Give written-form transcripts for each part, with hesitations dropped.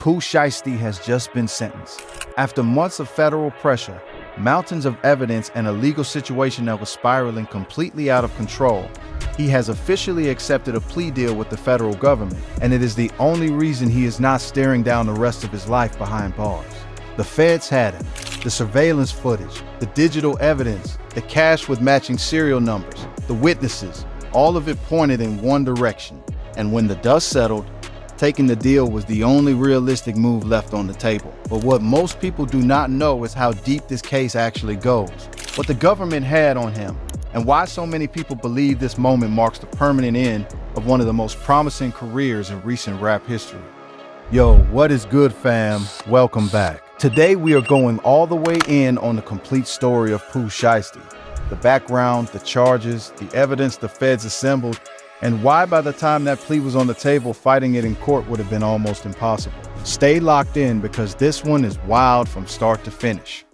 Pooh Shiesty has just been sentenced. After months of federal pressure, mountains of evidence, and a legal situation that was spiraling completely out of control, he has officially accepted a plea deal with the federal government, and it is the only reason he is not staring down the rest of his life behind bars. The feds had him. The surveillance footage, the digital evidence, the cash with matching serial numbers, the witnesses, all of it pointed in one direction. And when the dust settled, taking the deal was the only realistic move left on the table. But what most people do not know is how deep this case actually goes, what the government had on him, and why so many people believe this moment marks the permanent end of one of the most promising careers in recent rap history. Yo, what is good, fam? Welcome back. Today we are going all the way in on the complete story of Pooh Shiesty, the background, the charges, the evidence the feds assembled, and why by the time that plea was on the table, fighting it in court would have been almost impossible. Stay locked in because this one is wild from start to finish.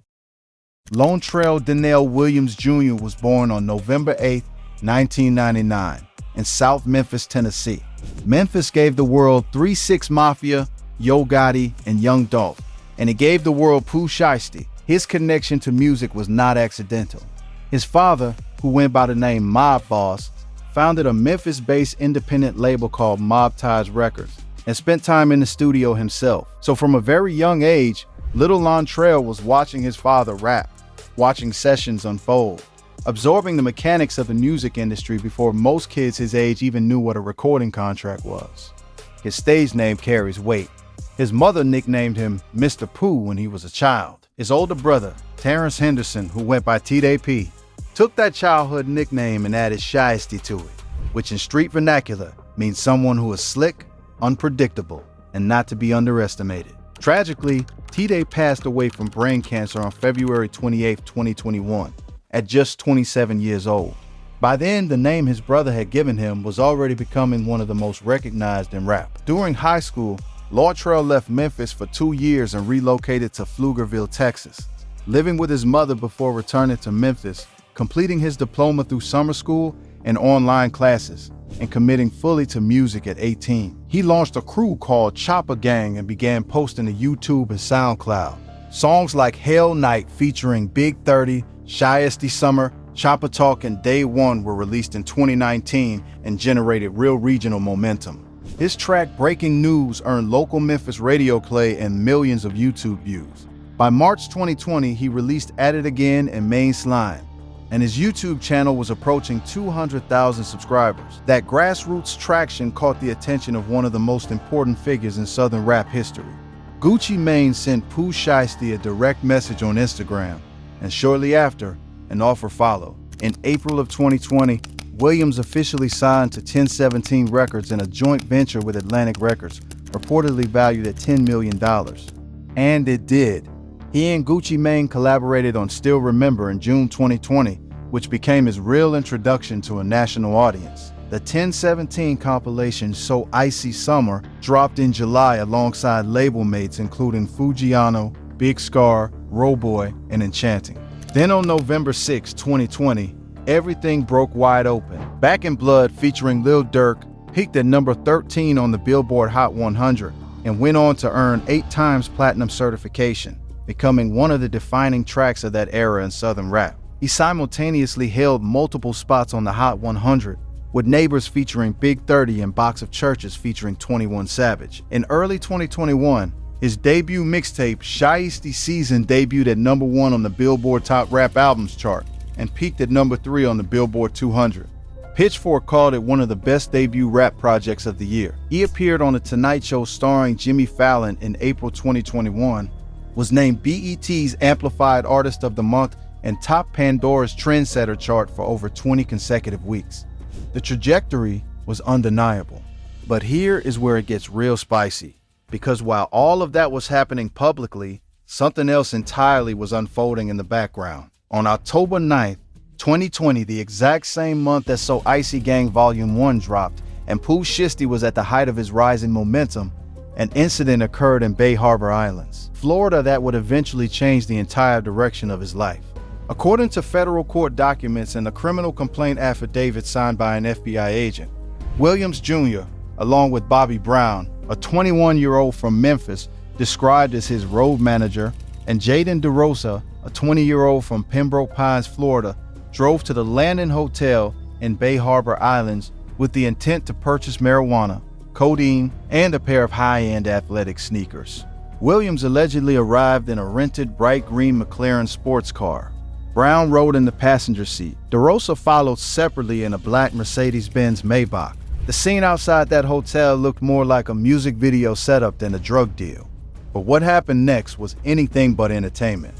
Lontrell Donnell Williams Jr. was born on November 8, 1999, in South Memphis, Tennessee. Memphis gave the world 3 6 Mafia, Yo Gotti, and Young Dolph, and it gave the world Pooh Shiesty. His connection to music was not accidental. His father, who went by the name Mob Boss, founded a Memphis-based independent label called Mob Ties Records and spent time in the studio himself. So from a very young age, little Lontrell was watching his father rap, watching sessions unfold, absorbing the mechanics of the music industry before most kids his age even knew what a recording contract was. His stage name carries weight. His mother nicknamed him Mr. Pooh when he was a child. His older brother, Terrence Henderson, who went by T.D.P., took that childhood nickname and added Shiesty to it, which in street vernacular means someone who is slick, unpredictable, and not to be underestimated. Tragically, T-Day passed away from brain cancer on February 28, 2021, at just 27 years old. By then, the name his brother had given him was already becoming one of the most recognized in rap. During high school, Lontrell left Memphis for 2 years and relocated to Pflugerville, Texas, living with his mother before returning to Memphis, completing his diploma through summer school and online classes, and committing fully to music at 18. He launched a crew called Chopper Gang and began posting to YouTube and SoundCloud. Songs like Hell Night featuring Big 30, Shiesty Summer, Chopper Talk, and Day One were released in 2019 and generated real regional momentum. His track Breaking News earned local Memphis radio play and millions of YouTube views. By March 2020, he released At It Again and Main Slime, and his YouTube channel was approaching 200,000 subscribers. That grassroots traction caught the attention of one of the most important figures in Southern rap history. Gucci Mane sent Pooh Shiesty a direct message on Instagram, and shortly after, an offer followed. In April of 2020, Williams officially signed to 1017 Records in a joint venture with Atlantic Records, reportedly valued at $10 million. And it did. He and Gucci Mane collaborated on Still Remember in June 2020, which became his real introduction to a national audience. The 1017 compilation So Icy Summer dropped in July alongside label mates including Fujiano, Big Scar, Roboy, and Enchanting. Then on November 6, 2020, everything broke wide open. Back in Blood featuring Lil Durk peaked at number 13 on the Billboard Hot 100 and went on to earn 8 times platinum certification, becoming one of the defining tracks of that era in Southern rap. He simultaneously held multiple spots on the Hot 100, with Neighbors featuring Big 30 and Box of Churches featuring 21 Savage. In early 2021, his debut mixtape, Shiesty Season, debuted at number 1 on the Billboard Top Rap Albums chart and peaked at number 3 on the Billboard 200. Pitchfork called it one of the best debut rap projects of the year. He appeared on The Tonight Show starring Jimmy Fallon in April 2021, was named BET's Amplified Artist of the Month, and topped Pandora's Trendsetter chart for over 20 consecutive weeks. The trajectory was undeniable. But here is where it gets real spicy, because while all of that was happening publicly, something else entirely was unfolding in the background. On October 9th, 2020, the exact same month that So Icy Gang Volume 1 dropped, and Pooh Shiesty was at the height of his rising momentum, an incident occurred in Bay Harbor Islands, Florida, that would eventually change the entire direction of his life. According to federal court documents and a criminal complaint affidavit signed by an FBI agent, Williams Jr., along with Bobby Brown, a 21-year-old from Memphis, described as his road manager, and Jaden DeRosa, a 20-year-old from Pembroke Pines, Florida, drove to the Landon Hotel in Bay Harbor Islands with the intent to purchase marijuana, codeine, and a pair of high-end athletic sneakers. Williams allegedly arrived in a rented bright green McLaren sports car. Brown rode in the passenger seat. DeRosa followed separately in a black Mercedes-Benz Maybach. The scene outside that hotel looked more like a music video setup than a drug deal. But what happened next was anything but entertainment.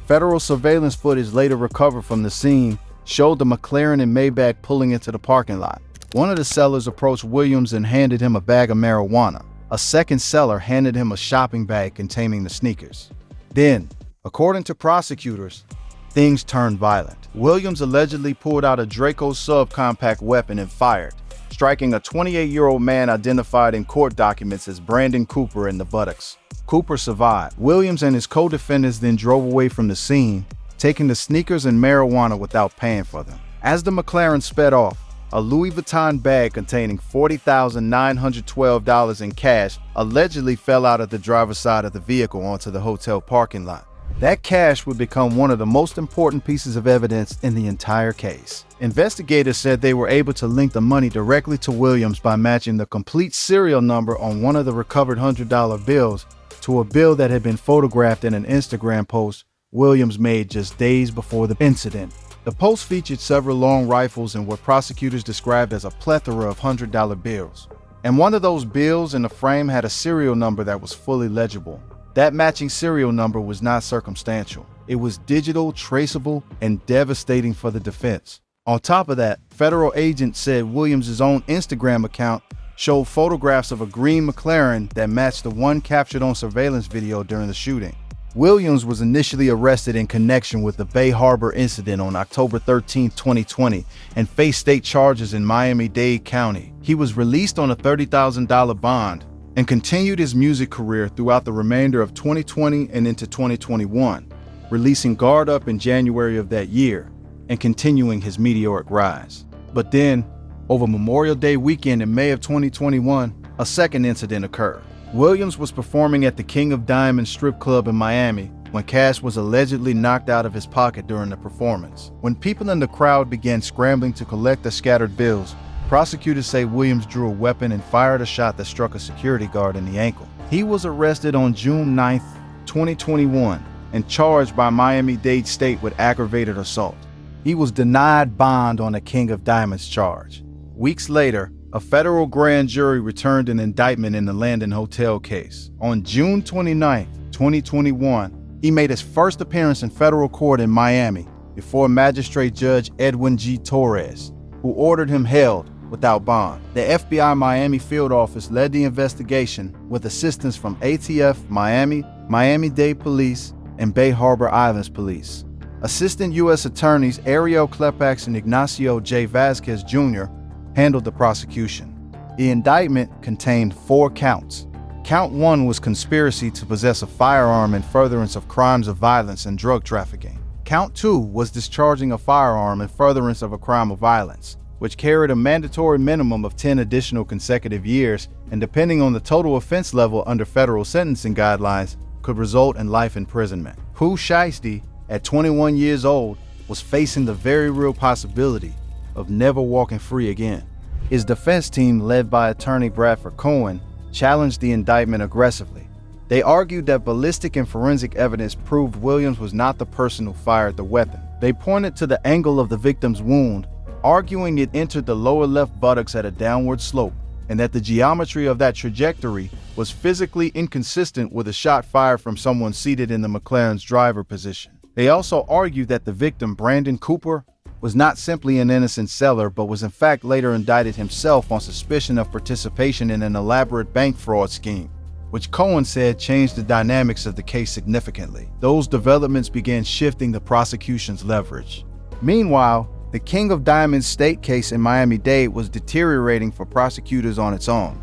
Federal surveillance footage later recovered from the scene showed the McLaren and Maybach pulling into the parking lot. One of the sellers approached Williams and handed him a bag of marijuana. A second seller handed him a shopping bag containing the sneakers. Then, according to prosecutors, things turned violent. Williams allegedly pulled out a Draco subcompact weapon and fired, striking a 28-year-old man identified in court documents as Brandon Cooper in the buttocks. Cooper survived. Williams and his co-defendants then drove away from the scene, taking the sneakers and marijuana without paying for them. As the McLaren sped off, a Louis Vuitton bag containing $40,912 in cash allegedly fell out of the driver's side of the vehicle onto the hotel parking lot. That cash would become one of the most important pieces of evidence in the entire case. Investigators said they were able to link the money directly to Williams by matching the complete serial number on one of the recovered $100 bills to a bill that had been photographed in an Instagram post Williams made just days before the incident. The post featured several long rifles and what prosecutors described as a plethora of $100 bills. And one of those bills in the frame had a serial number that was fully legible. That matching serial number was not circumstantial. It was digital, traceable, and devastating for the defense. On top of that, federal agents said Williams' own Instagram account showed photographs of a green McLaren that matched the one captured on surveillance video during the shooting. Williams was initially arrested in connection with the Bay Harbor incident on October 13, 2020, and faced state charges in Miami-Dade County. He was released on a $30,000 bond and continued his music career throughout the remainder of 2020 and into 2021, releasing Guard Up in January of that year and continuing his meteoric rise. But then, over Memorial Day weekend in May of 2021, a second incident occurred. Williams was performing at the King of Diamonds strip club in Miami when cash was allegedly knocked out of his pocket during the performance. When people in the crowd began scrambling to collect the scattered bills, prosecutors say Williams drew a weapon and fired a shot that struck a security guard in the ankle. He was arrested on June 9, 2021, and charged by Miami-Dade State with aggravated assault. He was denied bond on a King of Diamonds charge. Weeks later, a federal grand jury returned an indictment in the Landon Hotel case. On June 29, 2021, he made his first appearance in federal court in Miami before Magistrate Judge Edwin G. Torres, who ordered him held without bond. The FBI Miami field office led the investigation with assistance from ATF Miami, Miami-Dade Police, and Bay Harbor Islands Police. Assistant U.S. Attorneys Ariel Klepax and Ignacio J. Vasquez Jr. handled the prosecution. The indictment contained 4 counts. Count 1 was conspiracy to possess a firearm in furtherance of crimes of violence and drug trafficking. Count 2 was discharging a firearm in furtherance of a crime of violence, which carried a mandatory minimum of 10 additional consecutive years, and depending on the total offense level under federal sentencing guidelines, could result in life imprisonment. Pooh Shiesty, at 21 years old, was facing the very real possibility of never walking free again. His defense team, led by attorney Bradford Cohen, challenged the indictment aggressively. They argued that ballistic and forensic evidence proved Williams was not the person who fired the weapon. They pointed to the angle of the victim's wound, arguing it entered the lower left buttocks at a downward slope, and that the geometry of that trajectory was physically inconsistent with a shot fired from someone seated in the McLaren's driver position. They also argued that the victim, Brandon Cooper, was not simply an innocent seller, but was in fact later indicted himself on suspicion of participation in an elaborate bank fraud scheme, which Cohen said changed the dynamics of the case significantly. Those developments began shifting the prosecution's leverage. Meanwhile, the King of Diamonds state case in Miami-Dade was deteriorating for prosecutors on its own.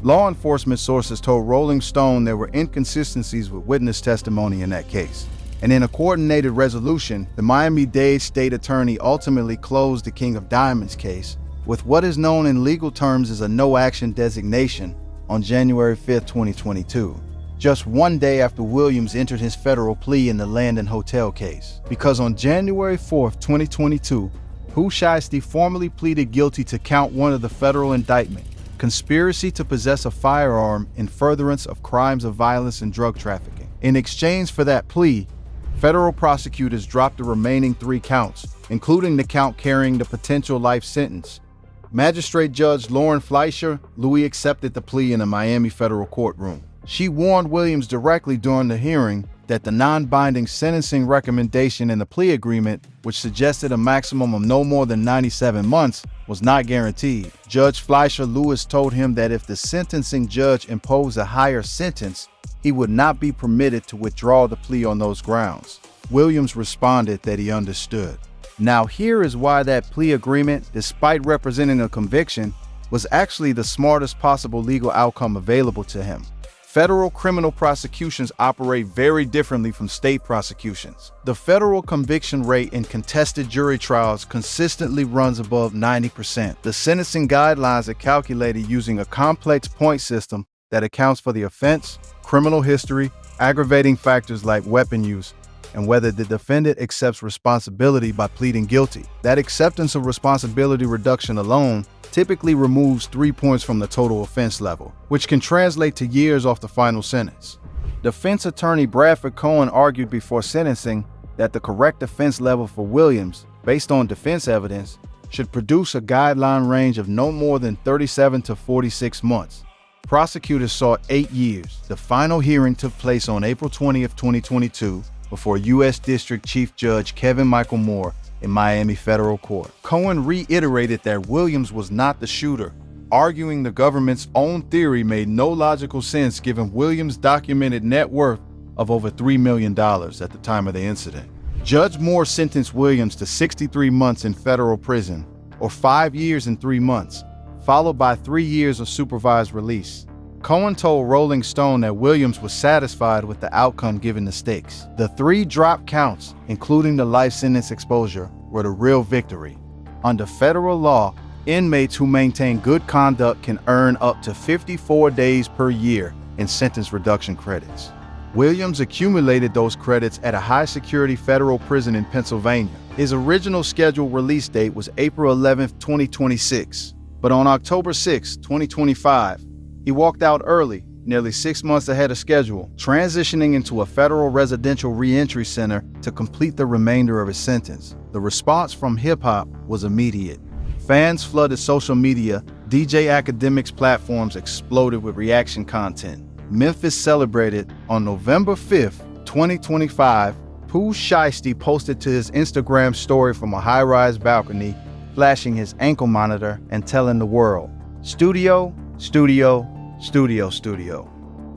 Law enforcement sources told Rolling Stone there were inconsistencies with witness testimony in that case. And in a coordinated resolution, the Miami-Dade state attorney ultimately closed the King of Diamonds case with what is known in legal terms as a no-action designation on January 5, 2022. just one day after Williams entered his federal plea in the land and hotel case. Because on January 4, 2022, Pooh Shiesty formally pleaded guilty to count 1 of the federal indictment, conspiracy to possess a firearm in furtherance of crimes of violence and drug trafficking. In exchange for that plea, federal prosecutors dropped the remaining 3 counts, including the count carrying the potential life sentence. Magistrate Judge Lauren Fleischer Louis accepted the plea in a Miami federal courtroom. She warned Williams directly during the hearing that the non-binding sentencing recommendation in the plea agreement, which suggested a maximum of no more than 97 months, was not guaranteed. Judge Fleischer Lewis told him that if the sentencing judge imposed a higher sentence, he would not be permitted to withdraw the plea on those grounds. Williams responded that he understood. Now here is why that plea agreement, despite representing a conviction, was actually the smartest possible legal outcome available to him. Federal criminal prosecutions operate very differently from state prosecutions. The federal conviction rate in contested jury trials consistently runs above 90%. The sentencing guidelines are calculated using a complex point system that accounts for the offense, criminal history, aggravating factors like weapon use, and whether the defendant accepts responsibility by pleading guilty. That acceptance of responsibility reduction alone typically removes 3 points from the total offense level, which can translate to years off the final sentence. Defense attorney Bradford Cohen argued before sentencing that the correct offense level for Williams, based on defense evidence, should produce a guideline range of no more than 37 to 46 months. Prosecutors sought 8 years. The final hearing took place on April 20, 2022, before U.S. District Chief Judge Kevin Michael Moore in Miami Federal Court. Cohen reiterated that Williams was not the shooter, arguing the government's own theory made no logical sense given Williams' documented net worth of over $3 million at the time of the incident. Judge Moore sentenced Williams to 63 months in federal prison, or 5 years and 3 months, followed by 3 years of supervised release. Cohen told Rolling Stone that Williams was satisfied with the outcome given the stakes. The 3 drop counts, including the life sentence exposure, were the real victory. Under federal law, inmates who maintain good conduct can earn up to 54 days per year in sentence reduction credits. Williams accumulated those credits at a high-security federal prison in Pennsylvania. His original scheduled release date was April 11, 2026, but on October 6, 2025, he walked out early, nearly 6 months ahead of schedule, transitioning into a federal residential reentry center to complete the remainder of his sentence. The response from hip-hop was immediate. Fans flooded social media, DJ Academic's platforms exploded with reaction content. Memphis celebrated. On November 5th, 2025, Pooh Shiesty posted to his Instagram story from a high-rise balcony, flashing his ankle monitor and telling the world, "Studio, studio, studio, studio.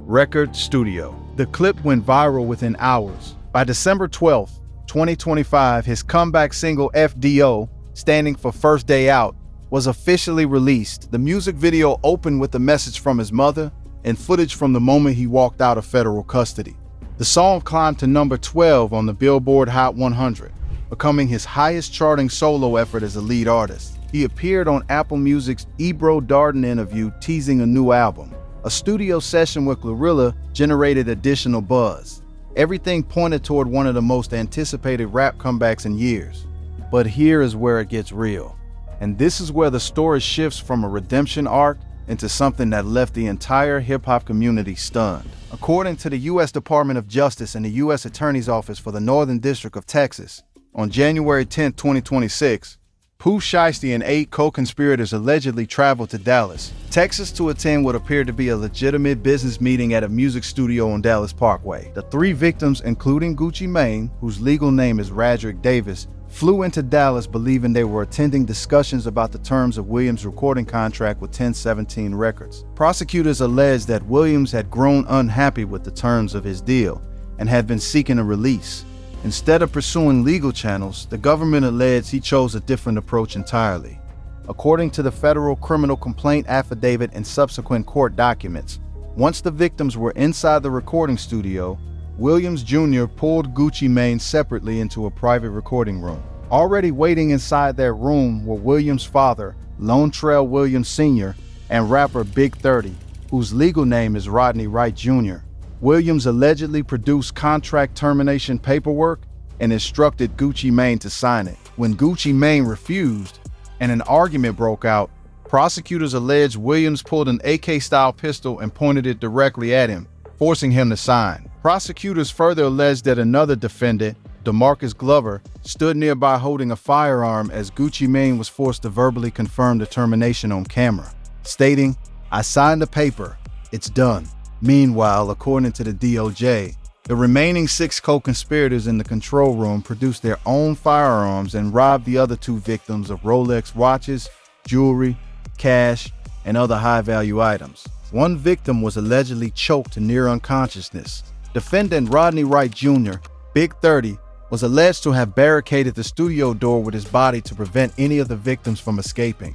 Record studio." The clip went viral within hours. By December 12th, 2025, his comeback single FDO, standing for First Day Out, was officially released. The music video opened with a message from his mother and footage from the moment he walked out of federal custody. The song climbed to number 12 on the Billboard Hot 100, becoming his highest charting solo effort as a lead artist. He appeared on Apple Music's Ebro Darden interview teasing a new album. A studio session with Glorilla generated additional buzz. Everything pointed toward one of the most anticipated rap comebacks in years. But here is where it gets real. And this is where the story shifts from a redemption arc into something that left the entire hip-hop community stunned. According to the U.S. Department of Justice and the U.S. Attorney's Office for the Northern District of Texas, on January 10, 2026, Pooh Shiesty and 8 co-conspirators allegedly traveled to Dallas, Texas to attend what appeared to be a legitimate business meeting at a music studio on Dallas Parkway. The 3 victims, including Gucci Mane, whose legal name is Radrick Davis, flew into Dallas believing they were attending discussions about the terms of Williams' recording contract with 1017 Records. Prosecutors alleged that Williams had grown unhappy with the terms of his deal and had been seeking a release. Instead of pursuing legal channels, the government alleged he chose a different approach entirely. According to the federal criminal complaint affidavit and subsequent court documents, once the victims were inside the recording studio, Williams Jr. pulled Gucci Mane separately into a private recording room. Already waiting inside that room were Williams' father, Lone Trail Williams Sr., and rapper Big 30, whose legal name is Rodney Wright Jr. Williams allegedly produced contract termination paperwork and instructed Gucci Mane to sign it. When Gucci Mane refused and an argument broke out, prosecutors alleged Williams pulled an AK-style pistol and pointed it directly at him, forcing him to sign. Prosecutors further alleged that another defendant, DeMarcus Glover, stood nearby holding a firearm as Gucci Mane was forced to verbally confirm the termination on camera, stating, "I signed the paper. It's done." Meanwhile, according to the DOJ, the remaining 6 co-conspirators in the control room produced their own firearms and robbed the other 2 victims of Rolex watches, jewelry, cash, and other high-value items. One victim was allegedly choked to near unconsciousness. Defendant Rodney Wright Jr., Big 30, was alleged to have barricaded the studio door with his body to prevent any of the victims from escaping.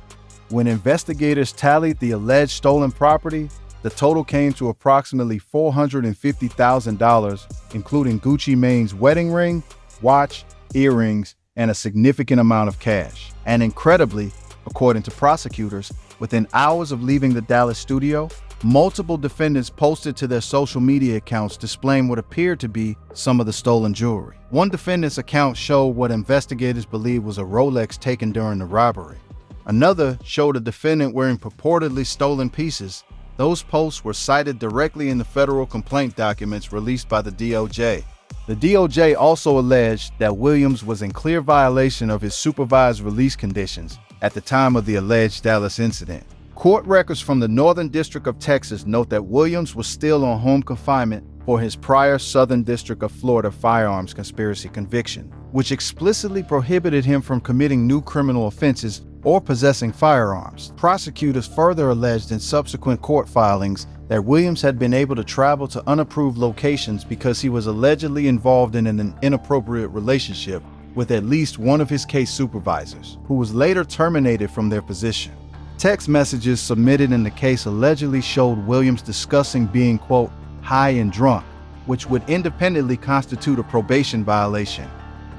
When investigators tallied the alleged stolen property, the total came to approximately $450,000, including Gucci Mane's wedding ring, watch, earrings, and a significant amount of cash. And incredibly, according to prosecutors, within hours of leaving the Dallas studio, multiple defendants posted to their social media accounts displaying what appeared to be some of the stolen jewelry. One defendant's account showed what investigators believe was a Rolex taken during the robbery. Another showed a defendant wearing purportedly stolen pieces. Those posts were cited directly in the federal complaint documents released by the DOJ. The DOJ also alleged that Williams was in clear violation of his supervised release conditions at the time of the alleged Dallas incident. Court records from the Northern District of Texas note that Williams was still on home confinement for his prior Southern District of Florida firearms conspiracy conviction, which explicitly prohibited him from committing new criminal offenses or possessing firearms. Prosecutors further alleged in subsequent court filings that Williams had been able to travel to unapproved locations because he was allegedly involved in an inappropriate relationship with at least one of his case supervisors, who was later terminated from their position. Text messages submitted in the case allegedly showed Williams discussing being, quote, high and drunk, which would independently constitute a probation violation.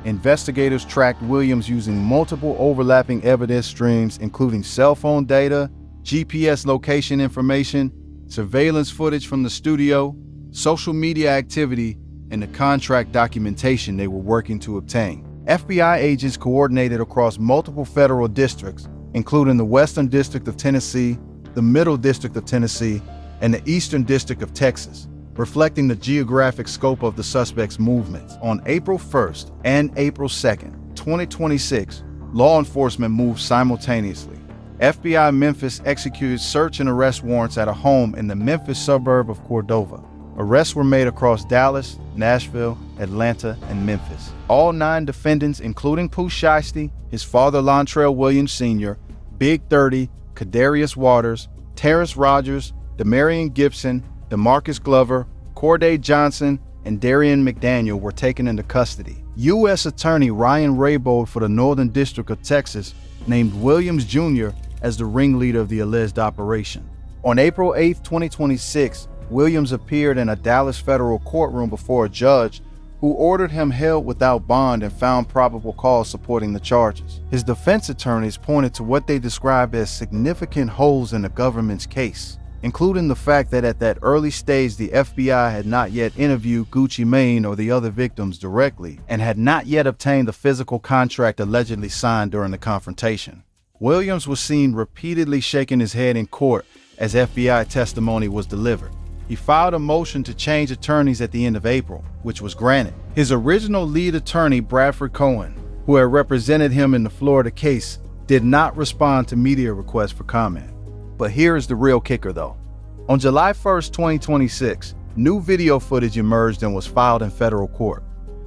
Investigators tracked Williams using multiple overlapping evidence streams, including cell phone data, GPS location information, surveillance footage from the studio, social media activity, and the contract documentation they were working to obtain. FBI agents coordinated across multiple federal districts, including the Western District of Tennessee, the Middle District of Tennessee, and the Eastern District of Texas, reflecting the geographic scope of the suspect's movements. On April 1st and April 2nd, 2026, law enforcement moved simultaneously. FBI Memphis executed search and arrest warrants at a home in the Memphis suburb of Cordova. Arrests were made across Dallas, Nashville, Atlanta, and Memphis. All 9 defendants, including Pooh Shiesty, his father Lontrell Williams Sr., Big 30, Kadarius Waters, Terrence Rogers, Demarion Gibson, DeMarcus Glover, Corday Johnson, and Darian McDaniel were taken into custody. U.S. Attorney Ryan Raybould for the Northern District of Texas named Williams Jr. as the ringleader of the alleged operation. On April 8, 2026, Williams appeared in a Dallas federal courtroom before a judge who ordered him held without bond and found probable cause supporting the charges. His defense attorneys pointed to what they described as significant holes in the government's case, including the fact that at that early stage the FBI had not yet interviewed Gucci Mane or the other victims directly and had not yet obtained the physical contract allegedly signed during the confrontation. Williams was seen repeatedly shaking his head in court as FBI testimony was delivered. He filed a motion to change attorneys at the end of April, which was granted. His original lead attorney, Bradford Cohen, who had represented him in the Florida case, did not respond to media requests for comment. But here is the real kicker though. On July 1st, 2026, new video footage emerged and was filed in federal court.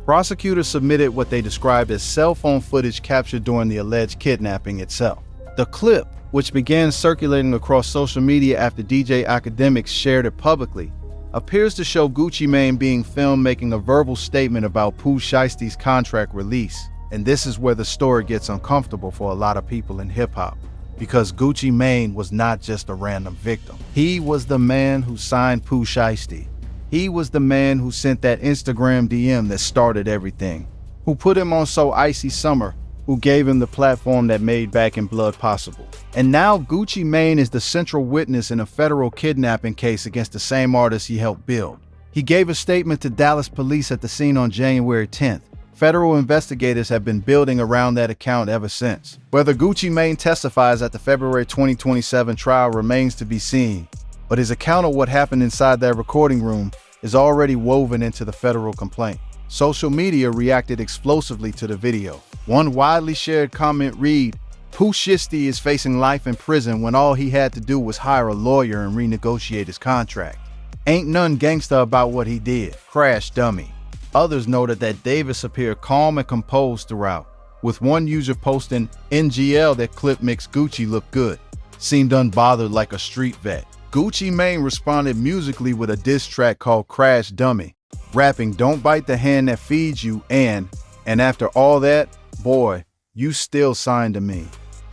Prosecutors submitted what they described as cell phone footage captured during the alleged kidnapping itself. The clip, which began circulating across social media after DJ Academics shared it publicly, appears to show Gucci Mane being filmed making a verbal statement about Pooh Shiesty's contract release. And this is where the story gets uncomfortable for a lot of people in hip-hop, because Gucci Mane was not just a random victim. He was the man who signed Pooh Shiesty. He was the man who sent that Instagram DM that started everything, who put him on So Icy Summer, who gave him the platform that made Back in Blood possible. And now Gucci Mane is the central witness in a federal kidnapping case against the same artist he helped build. He gave a statement to Dallas police at the scene on January 10th. Federal investigators have been building around that account ever since. Whether Gucci Mane testifies at the February 2027 trial remains to be seen, but his account of what happened inside that recording room is already woven into the federal complaint. Social media reacted explosively to the video. One widely shared comment read, "Pooh Shiesty is facing life in prison when all he had to do was hire a lawyer and renegotiate his contract. Ain't none gangsta about what he did. Crash dummy." Others noted that Davis appeared calm and composed throughout, with one user posting, "NGL, that clip makes Gucci look good. Seemed unbothered like a street vet." Gucci Mane responded musically with a diss track called Crash Dummy, rapping, "Don't bite the hand that feeds you and after all that, boy, you still signed to me."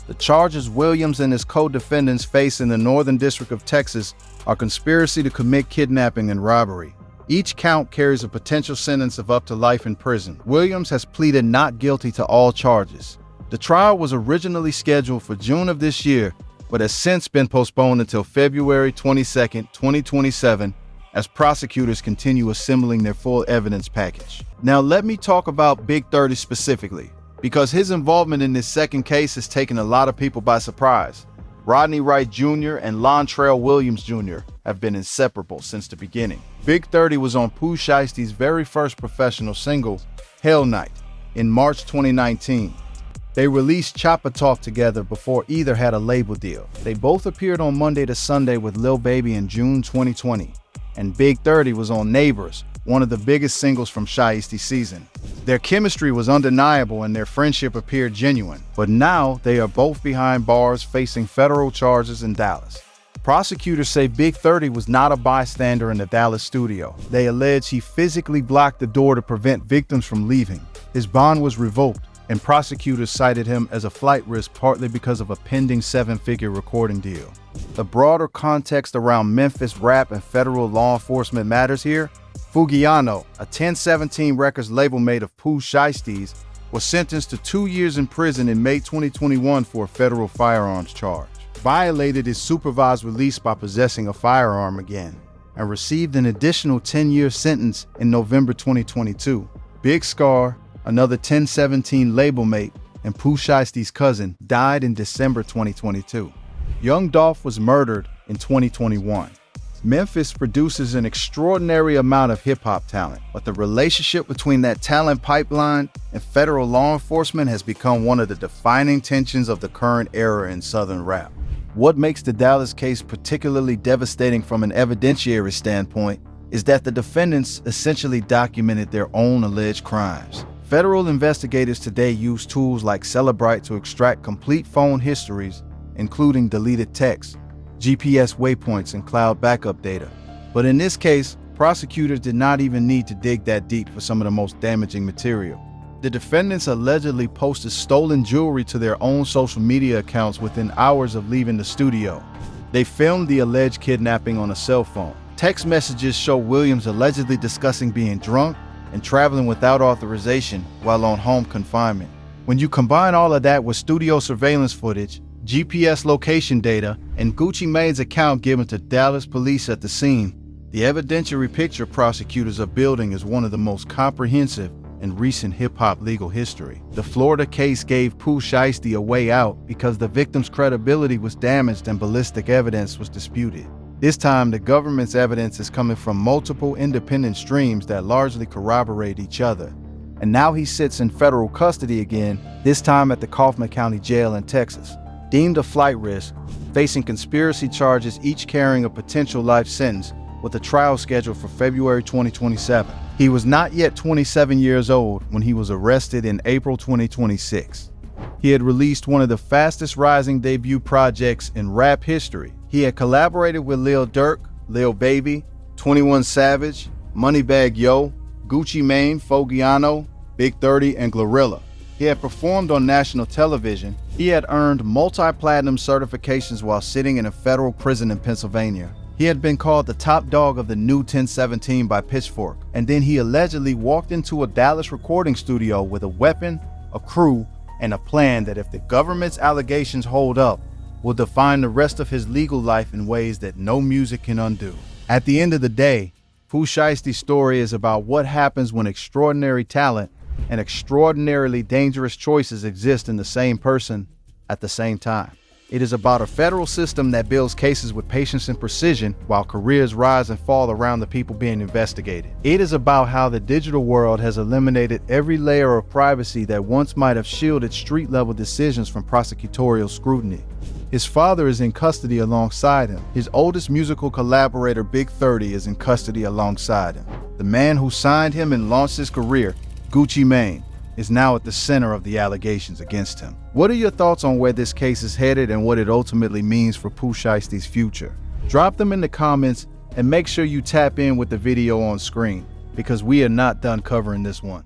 The charges Williams and his co-defendants face in the Northern District of Texas are conspiracy to commit kidnapping and robbery. Each count carries a potential sentence of up to life in prison. Williams has pleaded not guilty to all charges. The trial was originally scheduled for June of this year, but has since been postponed until February 22, 2027, as prosecutors continue assembling their full evidence package. Now let me talk about Big 30 specifically, because his involvement in this second case has taken a lot of people by surprise. Rodney Wright Jr. and Lontrell Williams Jr. have been inseparable since the beginning. Big 30 was on Pooh Shiesty's very first professional single, Hell Night, in March 2019. They released Chopper Talk together before either had a label deal. They both appeared on Monday to Sunday with Lil Baby in June 2020. And Big 30 was on Neighbors, one of the biggest singles from Shiesty's season. Their chemistry was undeniable and their friendship appeared genuine, but now they are both behind bars facing federal charges in Dallas. Prosecutors say Big 30 was not a bystander in the Dallas studio. They allege he physically blocked the door to prevent victims from leaving. His bond was revoked, and prosecutors cited him as a flight risk partly because of a pending 7-figure recording deal. The broader context around Memphis rap and federal law enforcement matters here. Fugiano, a 1017 Records label mate of Pooh Shiesty's, was sentenced to 2 years in prison in May 2021 for a federal firearms charge, violated his supervised release by possessing a firearm again, and received an additional 10-year sentence in November 2022. Big Scar, another 1017 label mate and Pooh Shiesty's cousin, died in December 2022. Young Dolph was murdered in 2021. Memphis produces an extraordinary amount of hip-hop talent, but the relationship between that talent pipeline and federal law enforcement has become one of the defining tensions of the current era in Southern rap. What makes the Dallas case particularly devastating from an evidentiary standpoint is that the defendants essentially documented their own alleged crimes. Federal investigators today use tools like Celebrite to extract complete phone histories, including deleted texts, GPS waypoints, and cloud backup data. But in this case, prosecutors did not even need to dig that deep for some of the most damaging material. The defendants allegedly posted stolen jewelry to their own social media accounts within hours of leaving the studio. They filmed the alleged kidnapping on a cell phone. Text messages show Williams allegedly discussing being drunk and traveling without authorization while on home confinement. When you combine all of that with studio surveillance footage, GPS location data, and Gucci Mane's account given to Dallas police at the scene, the evidentiary picture prosecutors are building is one of the most comprehensive in recent hip-hop legal history. The Florida case gave Pooh Shiesty a way out because the victim's credibility was damaged and ballistic evidence was disputed. This time, the government's evidence is coming from multiple independent streams that largely corroborate each other. And now he sits in federal custody again, this time at the Kaufman County Jail in Texas. Deemed a flight risk, facing conspiracy charges each carrying a potential life sentence, with a trial scheduled for February 2027. He was not yet 27 years old when he was arrested in April 2026. He had released one of the fastest rising debut projects in rap history. He had collaborated with Lil Durk, Lil Baby, 21 Savage, Moneybagg Yo, Gucci Mane, Fugiano, Big 30, and Glorilla. He had performed on national television. He had earned multi-platinum certifications while sitting in a federal prison in Pennsylvania. He had been called the top dog of the new 1017 by Pitchfork, and then he allegedly walked into a Dallas recording studio with a weapon, a crew, and a plan that, if the government's allegations hold up, will define the rest of his legal life in ways that no music can undo. At the end of the day, Pooh Shiesty's story is about what happens when extraordinary talent and extraordinarily dangerous choices exist in the same person at the same time. It is about a federal system that builds cases with patience and precision while careers rise and fall around the people being investigated. It is about how the digital world has eliminated every layer of privacy that once might have shielded street-level decisions from prosecutorial scrutiny. His father is in custody alongside him. His oldest musical collaborator, Big 30, is in custody alongside him. The man who signed him and launched his career, Gucci Mane, is now at the center of the allegations against him. What are your thoughts on where this case is headed and what it ultimately means for Pooh Shiesty's future? Drop them in the comments and make sure you tap in with the video on screen, because we are not done covering this one.